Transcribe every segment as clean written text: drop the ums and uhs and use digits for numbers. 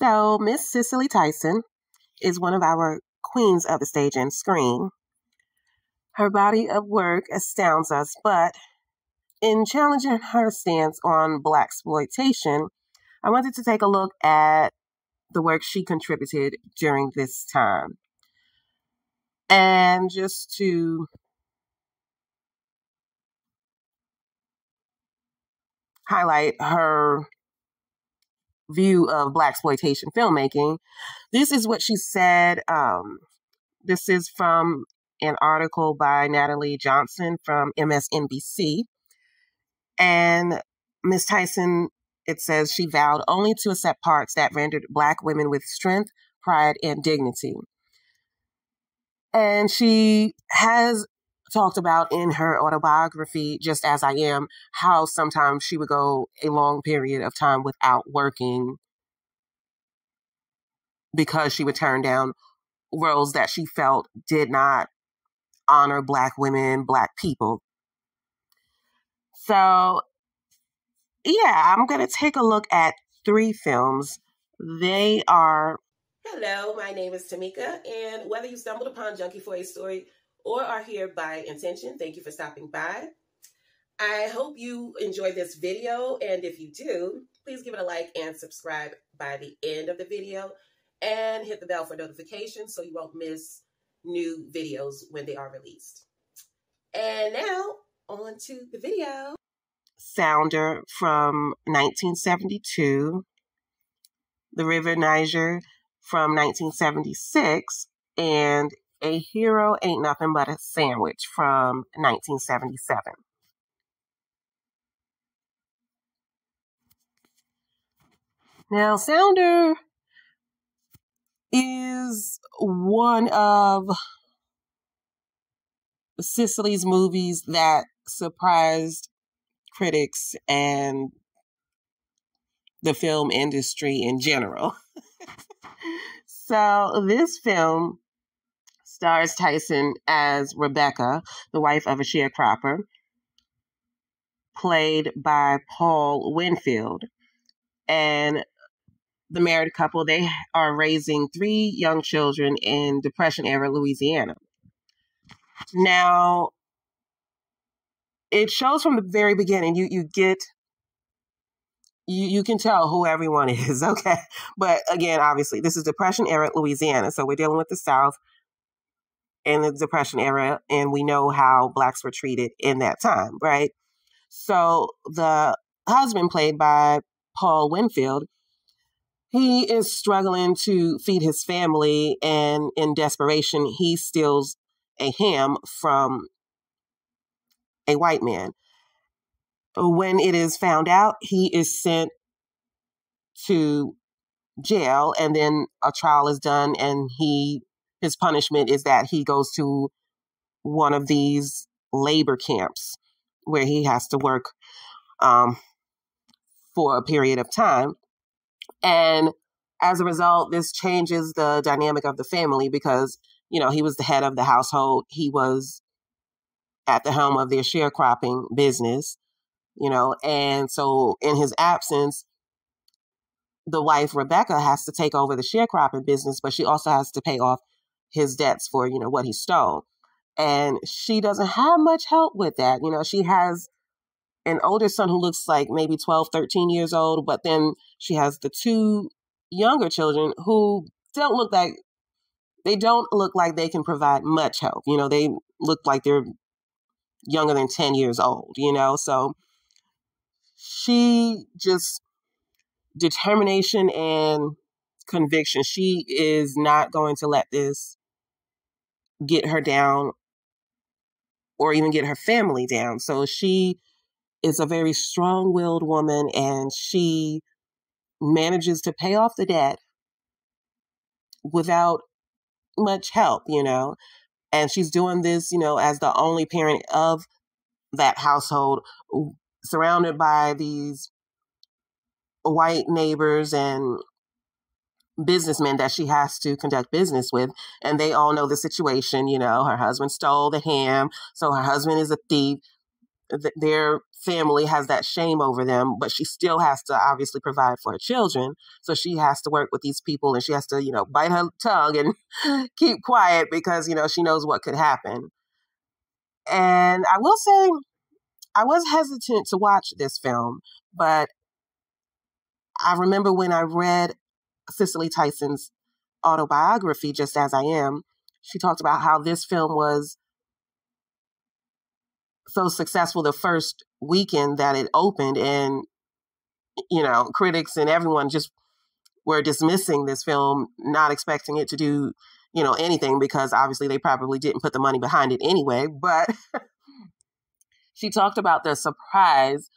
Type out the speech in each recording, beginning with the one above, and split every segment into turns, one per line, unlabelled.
So, Miss Cicely Tyson is one of our queens of the stage and screen. Her body of work astounds us, but in challenging her stance on Blaxploitation, I wanted to take a look at the work she contributed during this time. And just to highlight her view of Blaxploitation filmmaking, this is what she said. This is from an article by Natalie Johnson from MSNBC. And Ms. Tyson, it says she vowed only to accept parts that rendered Black women with strength, pride, and dignity. And she has talked about in her autobiography, Just As I Am, how sometimes she would go a long period of time without working because she would turn down roles that she felt did not honor Black women, Black people. So, yeah, I'm going to take a look at 3 films. They are...
Hello, my name is Tamika, and whether you stumbled upon Junkie for a Story or are here by intention, thank you for stopping by. I hope you enjoyed this video, and if you do, please give it a like and subscribe by the end of the video, and hit the bell for notifications so you won't miss new videos when they are released. And now, on to the video.
Sounder from 1972, The River Niger from 1976, and A Hero Ain't Nothing But a Sandwich from 1977. Now, Sounder is one of Cicely's movies that surprised critics and the film industry in general. So this film stars Tyson as Rebecca, the wife of a sharecropper, played by Paul Winfield. And the married couple, they are raising 3 young children in Depression-era Louisiana. Now, it shows from the very beginning, you can tell who everyone is, okay? But again, obviously, this is Depression-era Louisiana, so we're dealing with the South in the Depression era, and we know how Blacks were treated in that time, right? So the husband, played by Paul Winfield, he is struggling to feed his family, and in desperation, he steals a ham from a white man. When it is found out, he is sent to jail, and then a trial is done, and his punishment is that he goes to one of these labor camps where he has to work for a period of time. And as a result, this changes the dynamic of the family because, he was the head of the household. He was at the helm of their sharecropping business, and so in his absence, the wife, Rebecca, has to take over the sharecropping business, but she also has to pay off his debts for, what he stole. And she doesn't have much help with that. She has an older son who looks like maybe 12, 13 years old, but then she has the 2 younger children who don't look like they can provide much help. They look like they're younger than 10 years old, so she just, determination and conviction. She is not going to let this get her down or even get her family down. So she is a very strong-willed woman, and she manages to pay off the debt without much help, and she's doing this, as the only parent of that household, surrounded by these white neighbors and businessmen that she has to conduct business with. And they all know the situation. Her husband stole the ham, so her husband is a thief. their family has that shame over them, but she still has to obviously provide for her children. So she has to work with these people, and she has to, bite her tongue and keep quiet because, she knows what could happen. And I will say, I was hesitant to watch this film, but I remember when I read Cicely Tyson's autobiography, Just As I Am, she talked about how this film was so successful the first weekend that it opened, and critics and everyone just were dismissing this film, not expecting it to do anything, because obviously they probably didn't put the money behind it anyway. But she talked about the surprise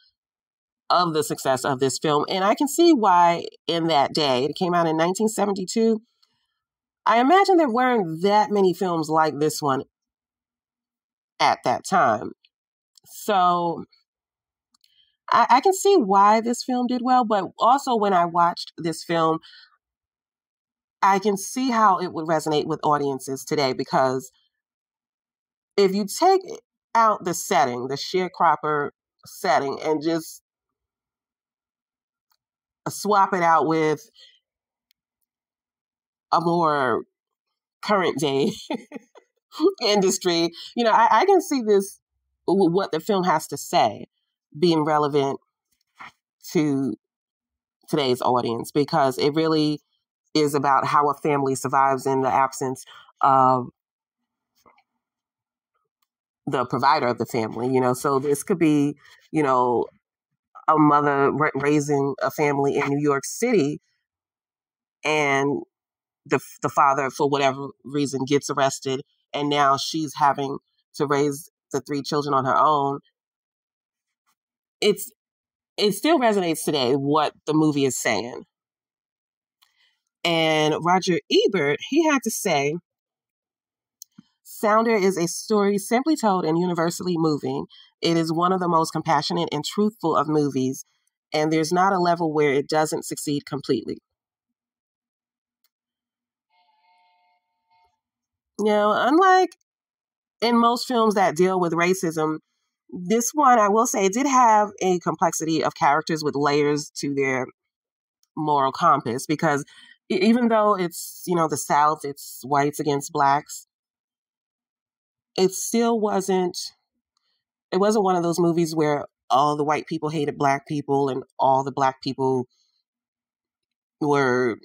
of the success of this film, and I can see why. In that day, it came out in 1972. I imagine there weren't that many films like this one at that time. So I can see why this film did well, but also when I watched this film, I can see how it would resonate with audiences today, because if you take out the setting, the sharecropper setting, and just swap it out with a more current day industry, I can see this, what the film has to say, being relevant to today's audience, because it really is about how a family survives in the absence of the provider of the family. So this could be, a mother raising a family in New York City, and the father, for whatever reason, gets arrested, and now she's having to raise the three children on her own. It still resonates today, what the movie is saying. And Roger Ebert, he had to say, Sounder is a story simply told and universally moving. It is one of the most compassionate and truthful of movies, and there's not a level where it doesn't succeed completely. Unlike in most films that deal with racism, this one, I will say, it did have a complexity of characters with layers to their moral compass, because even though it's, the South, it's whites against blacks, it still wasn't, it wasn't one of those movies where all the white people hated black people and all the black people were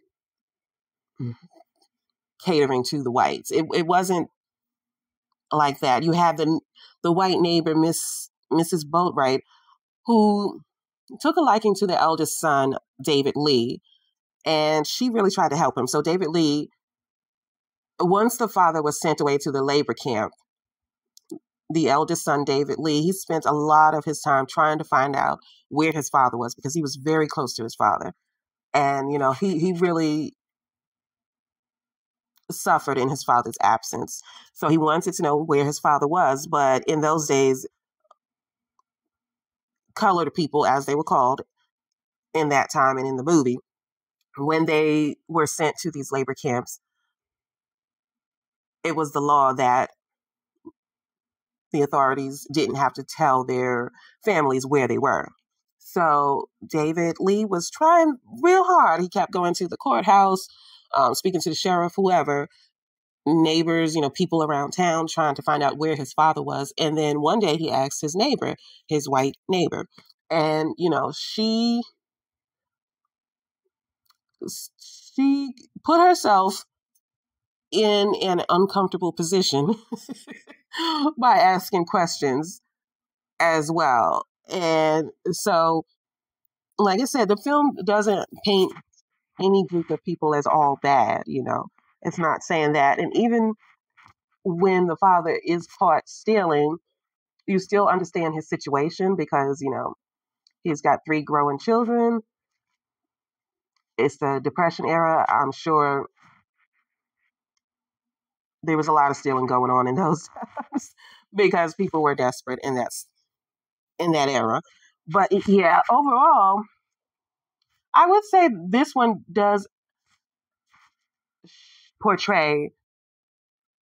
catering to the whites. It wasn't like that. You had the white neighbor, Mrs. Boatwright, who took a liking to the eldest son, David Lee, and she really tried to help him. So David Lee, once the father was sent away to the labor camp, the eldest son, David Lee, he spent a lot of his time trying to find out where his father was, because he was very close to his father. And, he really suffered in his father's absence. So he wanted to know where his father was. But in those days, colored people, as they were called in that time and in the movie, when they were sent to these labor camps, it was the law that the authorities didn't have to tell their families where they were. So David Lee was trying real hard. He kept going to the courthouse, speaking to the sheriff, whoever, neighbors, people around town, trying to find out where his father was. And then one day he asked his neighbor, his white neighbor, and, she put herself in an uncomfortable position by asking questions as well. And so, like I said, the film doesn't paint any group of people as all bad, It's not saying that. And even when the father is caught stealing, you still understand his situation, because, he's got 3 growing children. It's the Depression era. I'm sure there was a lot of stealing going on in those times because people were desperate in that era. But yeah, overall, I would say this one does portray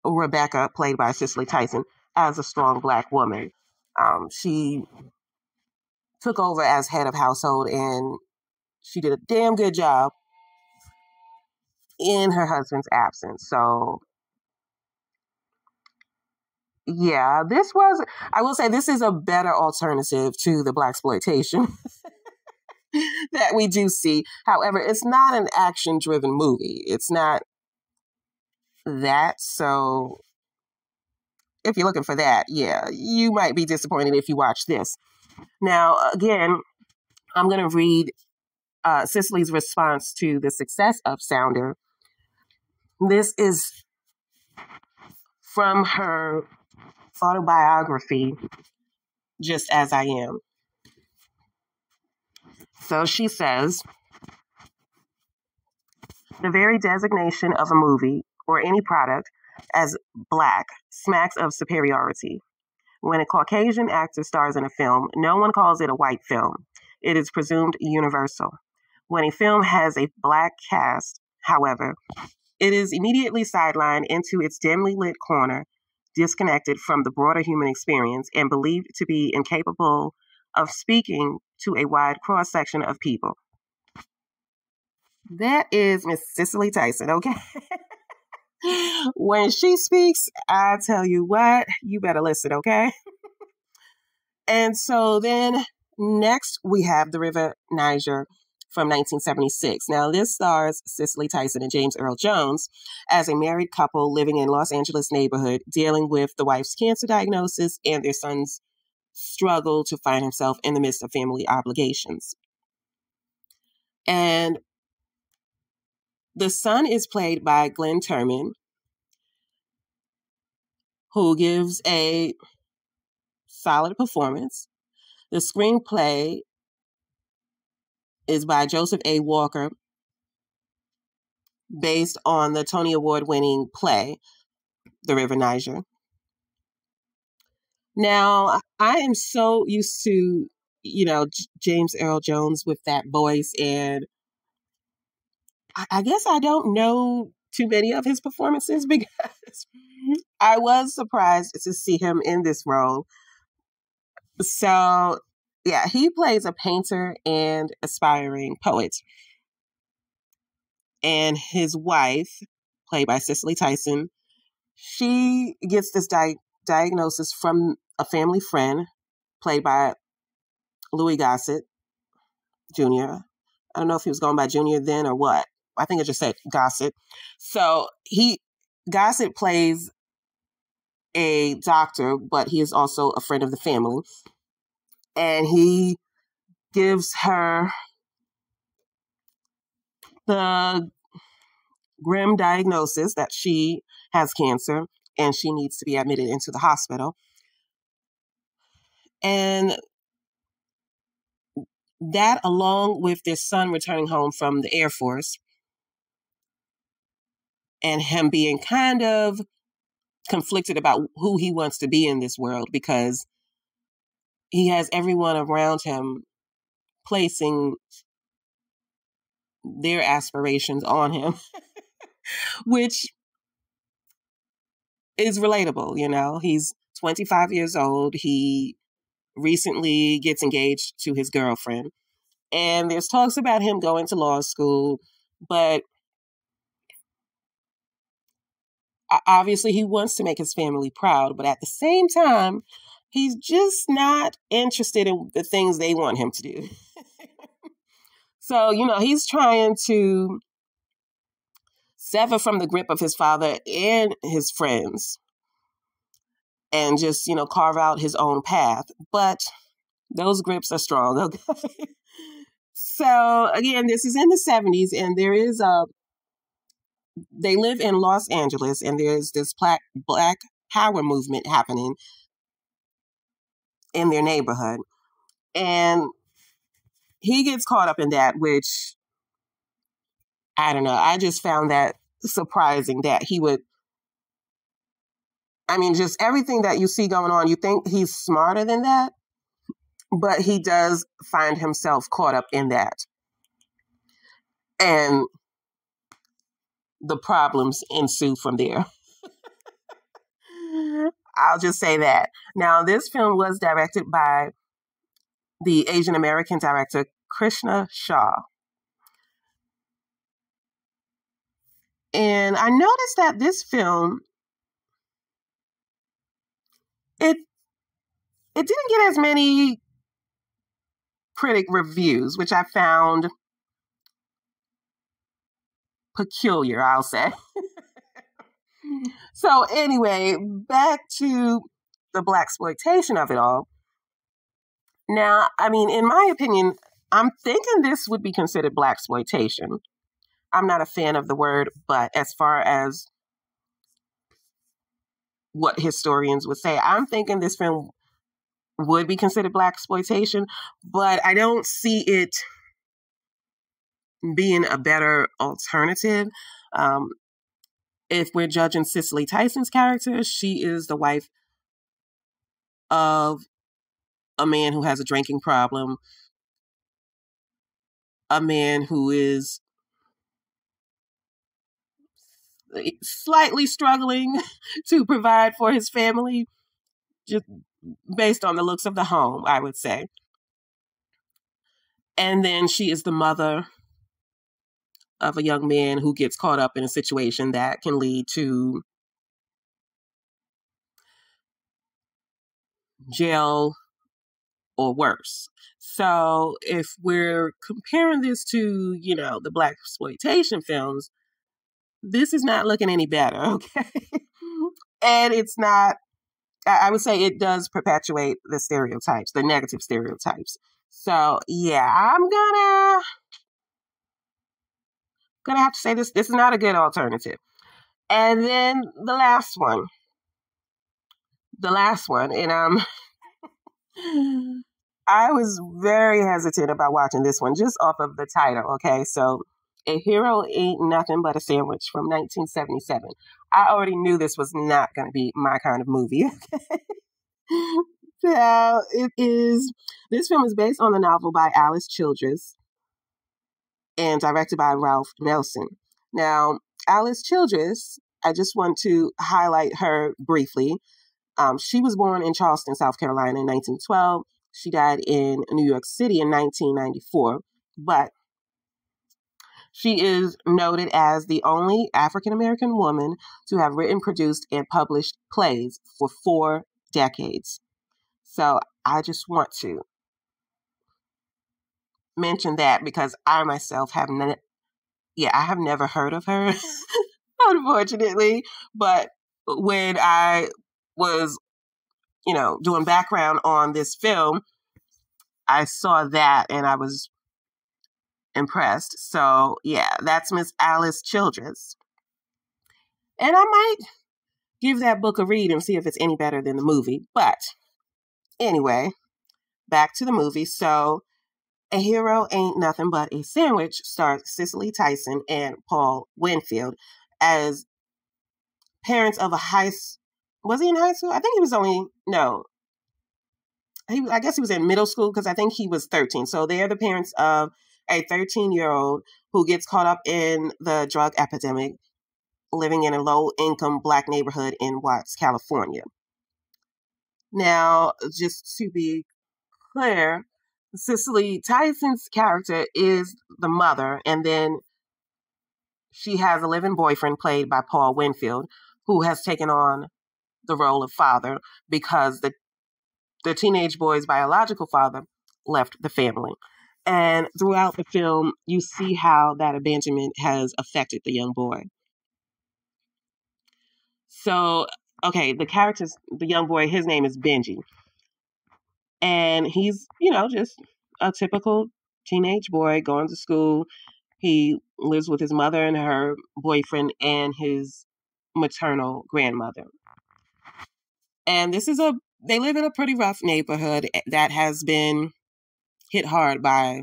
Rebecca, played by Cicely Tyson, as a strong black woman. She took over as head of household, and she did a damn good job in her husband's absence. So, yeah, I will say, this is a better alternative to the Blaxploitation that we do see. However, it's not an action-driven movie. It's not that. So, if you're looking for that, yeah, you might be disappointed if you watch this. Now, again, I'm going to read Cicely's response to the success of Sounder. This is from her autobiography, Just As I Am. So she says, the very designation of a movie or any product as black smacks of superiority. When a Caucasian actor stars in a film, no one calls it a white film. It is presumed universal. When a film has a black cast, however, it is immediately sidelined into its dimly lit corner, disconnected from the broader human experience and believed to be incapable of speaking to a wide cross-section of people. That is Miss Cicely Tyson, okay? When she speaks, I tell you what, you better listen, okay? And so then next we have The River Niger from 1976. Now, this stars Cicely Tyson and James Earl Jones as a married couple living in Los Angeles neighborhood, dealing with the wife's cancer diagnosis and their son's struggle to find himself in the midst of family obligations. And the son is played by Glenn Turman, who gives a solid performance. The screenplay is by Joseph A. Walker, based on the Tony Award-winning play, The River Niger. Now, I am so used to, James Earl Jones with that voice, and I guess I don't know too many of his performances because I was surprised to see him in this role. So, yeah, he plays a painter and aspiring poet. And his wife, played by Cicely Tyson, she gets this diagnosis from a family friend, played by Louis Gossett Jr. I don't know if he was going by Junior then or what. I think it just said Gossett. So Gossett plays a doctor, but he is also a friend of the family. And he gives her the grim diagnosis that she has cancer and she needs to be admitted into the hospital. And that, along with their son returning home from the Air Force and him being kind of conflicted about who he wants to be in this world, because he has everyone around him placing their aspirations on him, which is relatable. He's 25 years old. He recently gets engaged to his girlfriend. And there's talks about him going to law school, but obviously he wants to make his family proud. But at the same time, he's just not interested in the things they want him to do. So, he's trying to sever from the grip of his father and his friends and just, carve out his own path. But those grips are strong, okay? So, again, this is in the 70s, and they live in Los Angeles, and there's this Black Power movement happening in their neighborhood. And he gets caught up in that, which, I don't know, I just found that surprising that he would, just everything that you see going on, you think he's smarter than that, but he does find himself caught up in that. And the problems ensue from there. I'll just say that. Now, this film was directed by the Asian American director Krishna Shah. And I noticed that this film, it didn't get as many critic reviews, which I found peculiar, I'll say. So anyway, back to the Blaxploitation of it all. Now, I mean, in my opinion, I'm thinking this would be considered Blaxploitation. I'm not a fan of the word, but as far as what historians would say, I'm thinking this film would be considered Blaxploitation, but I don't see it being a better alternative. If we're judging Cicely Tyson's character, she is the wife of a man who has a drinking problem, a man who is slightly struggling to provide for his family, just based on the looks of the home, I would say. And then she is the mother of a young man who gets caught up in a situation that can lead to jail or worse. So if we're comparing this to, the Blaxploitation films, this is not looking any better, okay? And it's not, I would say it does perpetuate the stereotypes, the negative stereotypes. So yeah, I'm gonna have to say this is not a good alternative. And then the last one, and I was very hesitant about watching this one just off of the title, okay? So, A Hero Ain't Nothing But a Sandwich from 1977. I already knew this was not going to be my kind of movie, okay? So, this film is based on the novel by Alice Childress and directed by Ralph Nelson. Now, Alice Childress, I just want to highlight her briefly. She was born in Charleston, South Carolina in 1912. She died in New York City in 1994, but she is noted as the only African-American woman to have written, produced, and published plays for 4 decades. So I just want to mention that because I myself have I have never heard of her, unfortunately, but when I was doing background on this film, I saw that and I was impressed. So yeah, that's Miss Alice Childress. And I might give that book a read and see if it's any better than the movie. But anyway, back to the movie. So A Hero Ain't Nothing But a Sandwich stars Cicely Tyson and Paul Winfield as parents of was he in high school? I think he was I guess he was in middle school because I think he was 13. So they're the parents of a 13-year-old who gets caught up in the drug epidemic, living in a low-income Black neighborhood in Watts, California. Now, just to be clear, Cicely Tyson's character is the mother, and then she has a live-in boyfriend played by Paul Winfield, who has taken on the role of father because the teenage boy's biological father left the family. And throughout the film, you see how that abandonment has affected the young boy. So, okay, the young boy, his name is Benji. And he's, just a typical teenage boy going to school. He lives with his mother and her boyfriend and his maternal grandmother. And they live in a pretty rough neighborhood that has been hit hard by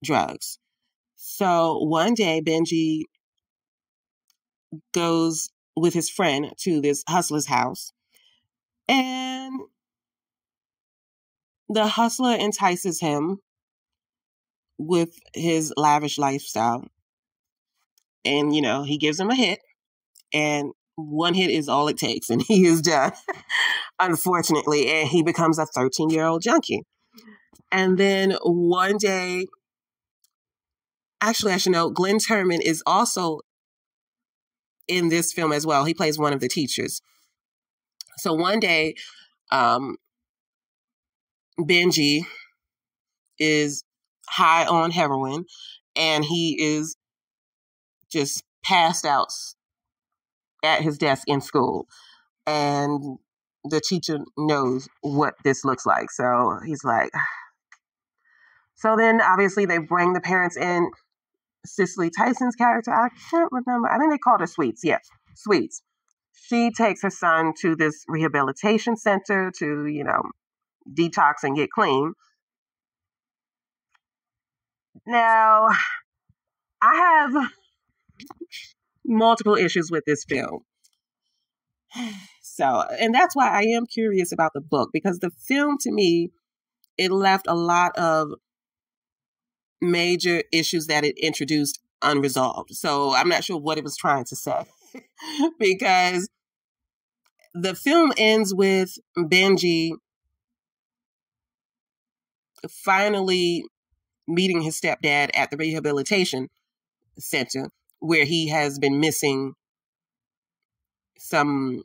drugs. So one day, Benji goes with his friend to this hustler's house, and the hustler entices him with his lavish lifestyle. And, he gives him a hit, and one hit is all it takes, and he is done, unfortunately, and he becomes a 13-year-old junkie. And then one day, actually, I should note, Glenn Turman is also in this film as well. He plays one of the teachers. So one day, Benji is high on heroin, and he is just passed out at his desk in school. And the teacher knows what this looks like. So he's like, so then obviously they bring the parents in. Cicely Tyson's character, I can't remember. I think they called her Sweets. Yes, Sweets. She takes her son to this rehabilitation center to, detox and get clean. Now, I have multiple issues with this film. So, and that's why I am curious about the book, because the film, to me, it left a lot of major issues that it introduced unresolved. So I'm not sure what it was trying to say, because the film ends with Benji finally meeting his stepdad at the rehabilitation center, where he has been missing some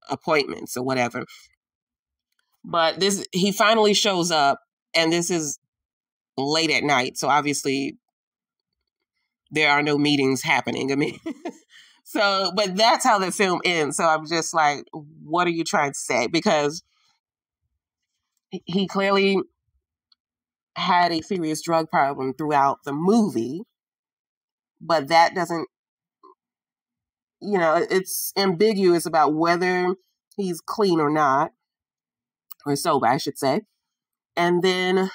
appointments or whatever. But he finally shows up, and this is late at night, so obviously there are no meetings happening. I mean, but that's how the film ends. So I'm just like, what are you trying to say? Because he clearly had a serious drug problem throughout the movie, but that doesn't, it's ambiguous about whether he's clean or not, or sober, I should say. And then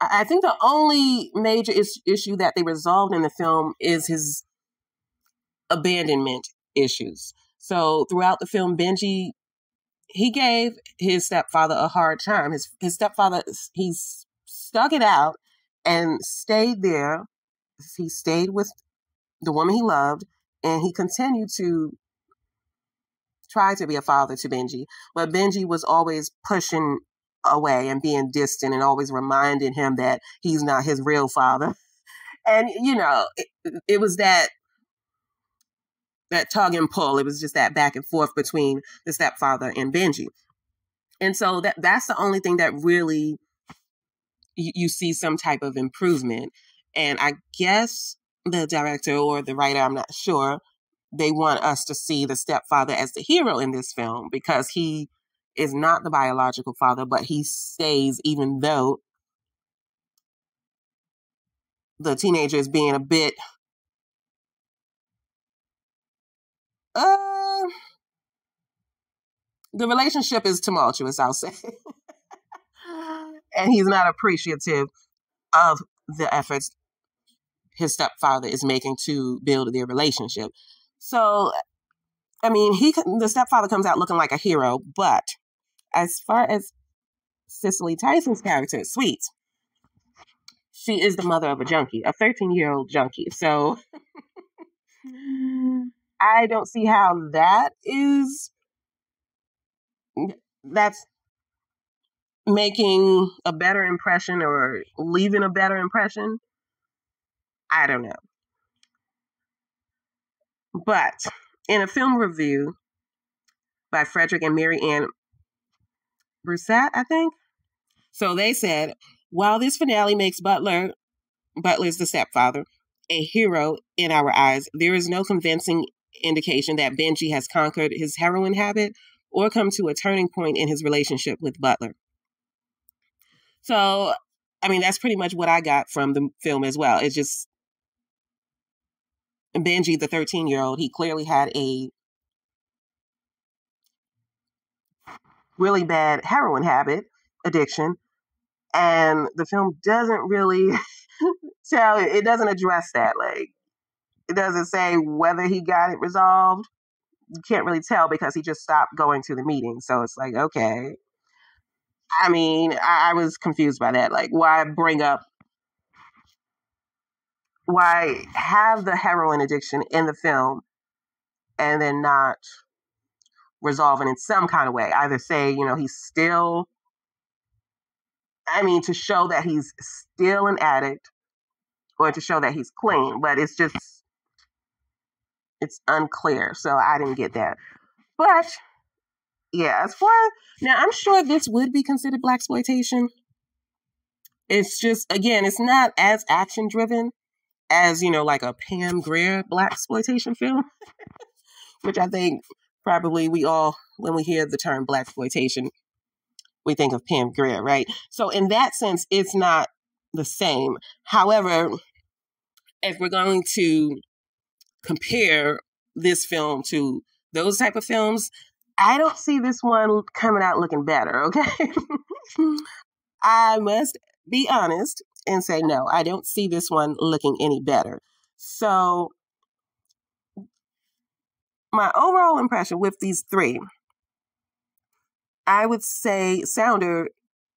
I think the only major issue that they resolved in the film is his abandonment issues. So throughout the film, Benji, he gave his stepfather a hard time. His stepfather, he stuck it out and stayed there. He stayed with the woman he loved, and he continued to try to be a father to Benji. But Benji was always pushing away and being distant, and always reminding him that he's not his real father. And, it was that tug and pull. It was just that back and forth between the stepfather and Benji. And so that's the only thing that really you see some type of improvement. And I guess the director or the writer, I'm not sure, they want us to see the stepfather as the hero in this film, because he is not the biological father, but he stays, even though the teenager is being a bit the relationship is tumultuous, I'll say. And he's not appreciative of the efforts his stepfather is making to build their relationship. So, I mean, the stepfather comes out looking like a hero, but as far as Cicely Tyson's character, Sweet, she is the mother of a junkie, a 13-year-old junkie. So I don't see how that's making a better impression or leaving a better impression. I don't know. But in a film review by Frederick and Mary Ann Broussat, I think. So they said, while this finale makes Butler's the stepfather, a hero in our eyes, there is no convincing indication that Benji has conquered his heroin habit or come to a turning point in his relationship with Butler. So, I mean, that's pretty much what I got from the film as well. It's just Benji, the 13-year-old, he clearly had a really bad heroin habit, addiction, and the film doesn't really it doesn't address that. Like, it doesn't say whether he got it resolved. You can't really tell because he just stopped going to the meeting. So it's like, okay. I mean, I was confused by that. Like, why have the heroin addiction in the film and then not resolve it in some kind of way. Either say, he's still, to show that he's still an addict, or to show that he's clean. But it's unclear. So I didn't get that. But yeah, now I'm sure this would be considered Blaxploitation. It's just, again, it's not as action driven as, like a Pam Grier Blaxploitation film, which I think probably we all, when we hear the term Blaxploitation, we think of Pam Grier, right? So in that sense, it's not the same. However, if we're going to compare this film to those type of films, I don't see this one coming out looking better, okay? I must be honest and say, no, I don't see this one looking any better. So my overall impression with these three, I would say Sounder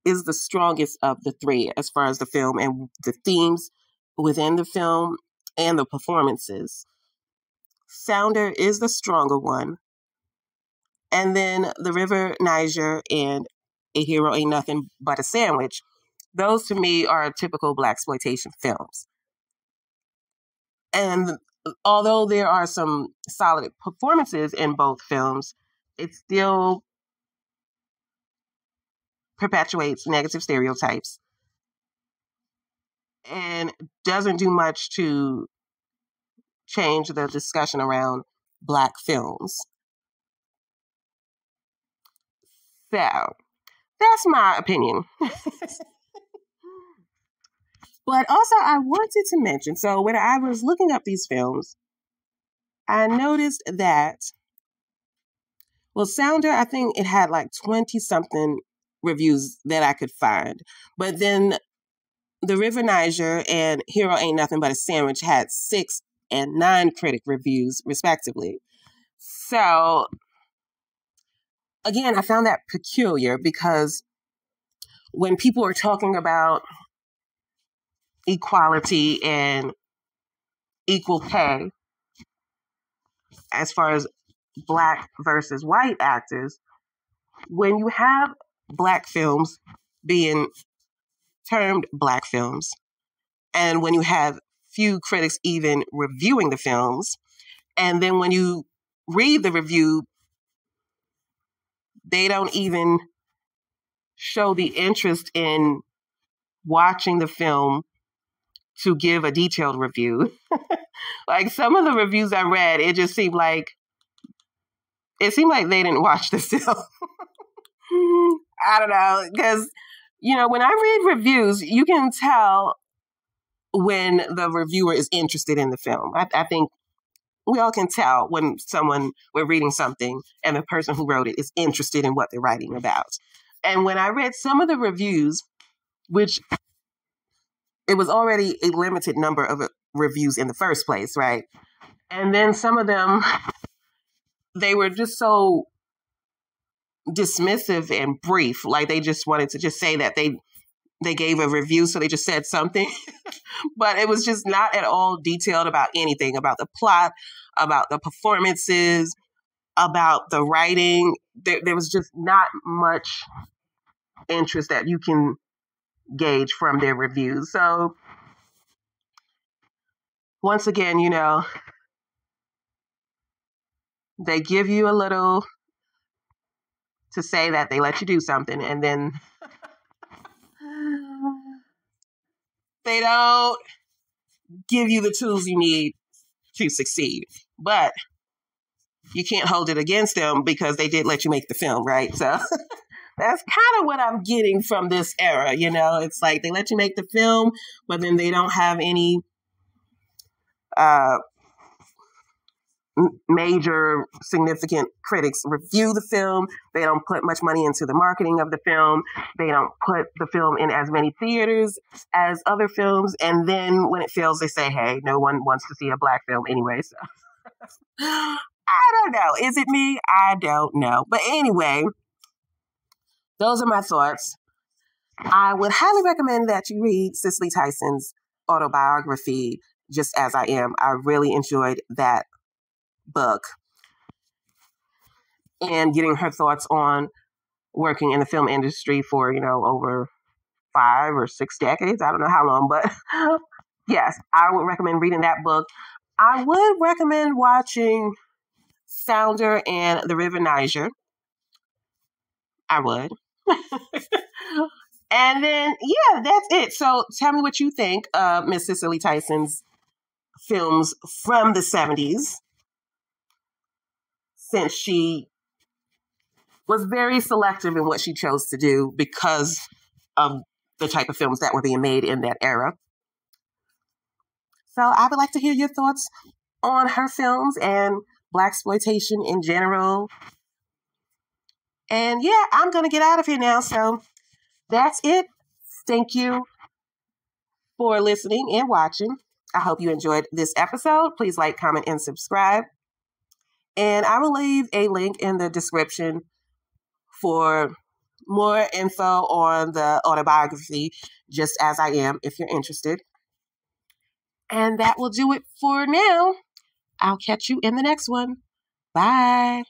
is the strongest of the three as far as the film and the themes within the film and the performances. Sounder is the stronger one. And then the River Niger and A Hero Ain't Nothing But a Sandwich, those to me are typical Blaxploitation films. And although there are some solid performances in both films, it still perpetuates negative stereotypes and doesn't do much to change the discussion around Black films. So that's my opinion. But also I wanted to mention, so when I was looking up these films, I noticed that, well, Sounder, I think it had like 20-something reviews that I could find. But then the River Niger and Hero Ain't Nothing But a Sandwich had 6 and 9 critic reviews, respectively. So, again, I found that peculiar because when people are talking about equality and equal pay, as far as Black versus white actors, when you have Black films being termed Black films, and when you have few critics even reviewing the films, and then when you read the review, they don't even show the interest in watching the film to give a detailed review. Like some of the reviews I read, it seemed like they didn't watch the film. I don't know, because, when I read reviews, you can tell when the reviewer is interested in the film. I think we all can tell when we're reading something and the person who wrote it is interested in what they're writing about. And when I read some of the reviews, which it was already a limited number of reviews in the first place, right? And then some of them, they were just so dismissive and brief. Like they just wanted to just say that they gave a review, so they just said something. But it was just not at all detailed about anything, about the plot, about the performances, about the writing. There was just not much interest that you can gauge from their reviews. So once again, they give you a little to say that they let you do something, and then they don't give you the tools you need to succeed. But you can't hold it against them because they did let you make the film, right? So that's kind of what I'm getting from this era, It's like they let you make the film, but then they don't have any major significant critics review the film. They don't put much money into the marketing of the film. They don't put the film in as many theaters as other films. And then when it fails, they say, hey, no one wants to see a Black film anyway. So I don't know. Is it me? I don't know. But anyway, those are my thoughts. I would highly recommend that you read Cicely Tyson's autobiography, Just As I Am. I really enjoyed that book. and getting her thoughts on working in the film industry for, over 5 or 6 decades. I don't know how long, but yes, I would recommend reading that book. I would recommend watching Sounder and the River Niger. I would. And then, yeah, that's it. So tell me what you think of Miss Cicely Tyson's films from the 70s, since she was very selective in what she chose to do because of the type of films that were being made in that era. So I would like to hear your thoughts on her films and Blaxploitation in general. And yeah, I'm going to get out of here now. So that's it. Thank you for listening and watching. I hope you enjoyed this episode. Please like, comment, and subscribe. And I will leave a link in the description for more info on the autobiography, Just As I Am, if you're interested. And that will do it for now. I'll catch you in the next one. Bye.